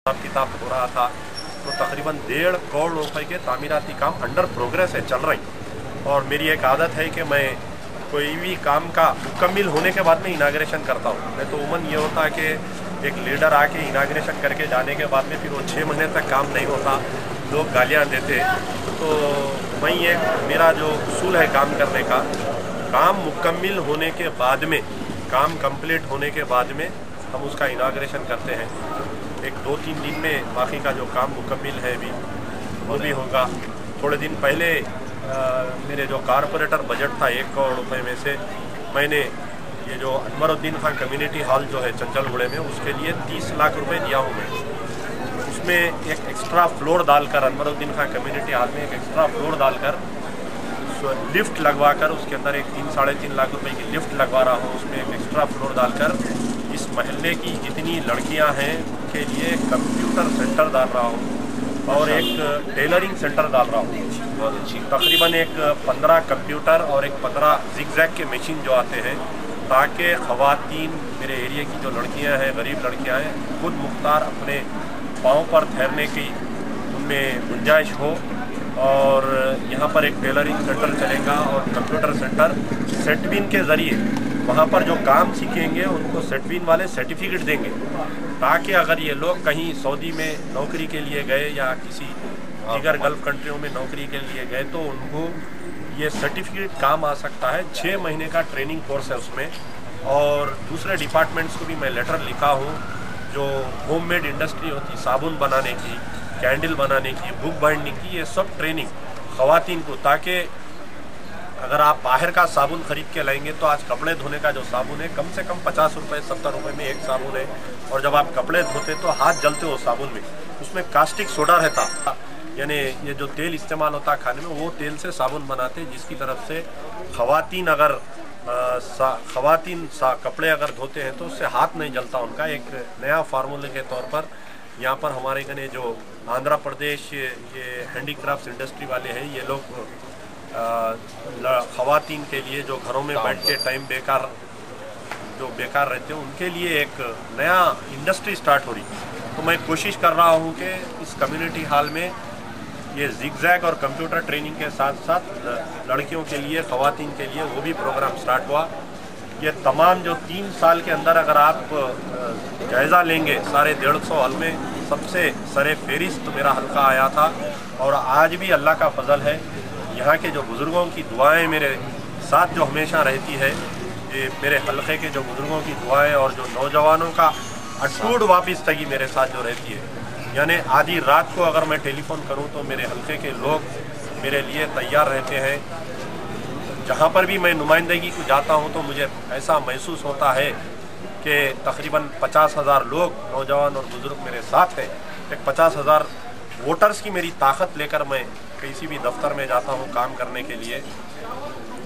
किताब हो रहा था, तो तकरीबन 1.5 करोड़ रुपए के तामीराती काम अंडर प्रोग्रेस है, चल रही। और मेरी एक आदत है कि मैं कोई भी काम का मुकम्मल होने के बाद में इनाग्रेशन करता हूँ। नहीं तो उमन ये होता है कि एक लीडर आके इनाग्रेशन करके जाने के बाद में फिर वो 6 महीने तक काम नहीं होता, लोग गालियाँ देते। तो मैं ये मेरा जो उसूल है काम करने का, काम मुकम्मल होने के बाद में, काम कंप्लीट होने के बाद में हम उसका इनाग्रेशन करते हैं। एक 2-3 दिन में बाकी का जो काम मुकम्मल है भी वो भी होगा। थोड़े दिन पहले मेरे जो कारपोरेटर बजट था 1 करोड़ रुपए में से मैंने ये जो अनवरुद्दीन खान कम्युनिटी हॉल जो है चंचलगुड़े में, उसके लिए 30 लाख रुपए दिया हूँ मैं। उसमें एक एक्स्ट्रा फ्लोर डालकर, अनवरुद्दीन खान कम्युनिटी हॉल में एक एक्स्ट्रा फ्लोर डालकर लिफ्ट लगवा कर, उसके अंदर एक 3-3.5 लाख रुपए की लिफ्ट लगवा रहा हूँ। उसमें एक एक्स्ट्रा फ्लोर डालकर इस महल्ले की जितनी लड़कियां हैं उनके लिए कंप्यूटर सेंटर डाल रहा हूँ और एक टेलरिंग सेंटर डाल रहा हूँ। तकरीबन एक 15 कंप्यूटर और एक 15 जिगजैग के मशीन जो आते हैं, ताकि ख़वातीन, मेरे एरिया की जो लड़कियां हैं, गरीब लड़कियां हैं, खुद मुख्तार अपने पाँव पर ठहरने की उनमें गुंजाइश हो। और यहाँ पर एक टेलरिंग सेंटर चलेगा और कंप्यूटर सेंटर सेटविन के ज़रिए वहाँ पर जो काम सीखेंगे उनको सेटविन वाले सर्टिफिकेट देंगे, ताकि अगर ये लोग कहीं सऊदी में नौकरी के लिए गए या किसी दीगर गल्फ़ कंट्रियों में नौकरी के लिए गए तो उनको ये सर्टिफिकेट काम आ सकता है। 6 महीने का ट्रेनिंग कोर्स है उसमें। और दूसरे डिपार्टमेंट्स को भी मैं लेटर लिखा हूँ, जो होममेड इंडस्ट्री होती, साबुन बनाने की, कैंडल बनाने की, बुक बाइंडिंग की, ये सब ट्रेनिंग ख़वातीन को, ताकि अगर आप बाहर का साबुन खरीद के लाएंगे तो आज कपड़े धोने का जो साबुन है कम से कम 50 रुपये 70 रुपये में एक साबुन है। और जब आप कपड़े धोते तो हाथ जलते हो साबुन में, उसमें कास्टिक सोडा रहता, यानी ये जो तेल इस्तेमाल होता है खाने में, वो तेल से साबुन बनाते, जिसकी तरफ से ख़वातीन अगर कपड़े अगर धोते हैं तो उससे हाथ नहीं जलता उनका। एक नया फार्मूले के तौर पर यहाँ पर हमारे गने जो आंध्र प्रदेश ये हैंडीक्राफ्ट इंडस्ट्री वाले हैं, ये लोग ख़वातीन के लिए जो घरों में बैठ के टाइम बेकार रहते हैं, उनके लिए एक नया इंडस्ट्री स्टार्ट हो रही। तो मैं कोशिश कर रहा हूँ कि इस कम्युनिटी हॉल में ये जिगजैग और कंप्यूटर ट्रेनिंग के साथ साथ लड़कियों के लिए, ख़वातीन के लिए वो भी प्रोग्राम स्टार्ट हुआ। ये तमाम जो 3 साल के अंदर अगर आप जायज़ा लेंगे, सारे 150 हॉल में सबसे सरे फहरिस्त मेरा हल्का आया था। और आज भी अल्लाह का फजल है, यहाँ के जो बुज़ुर्गों की दुआएं मेरे साथ जो हमेशा रहती है, ये मेरे हल्के के जो बुज़ुर्गों की दुआएं और जो नौजवानों का अटूट वापस्तगी मेरे साथ जो रहती है, यानी आधी रात को अगर मैं टेलीफोन करूं तो मेरे हल्के के लोग मेरे लिए तैयार रहते हैं। जहां पर भी मैं नुमाइंदगी को जाता हूं तो मुझे ऐसा महसूस होता है कि तकरीबन 50,000 लोग, नौजवान और बुज़ुर्ग मेरे साथ हैं। एक 50,000 वोटर्स की मेरी ताकत लेकर मैं किसी भी दफ्तर में जाता हूं काम करने के लिए।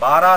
12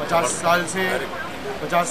50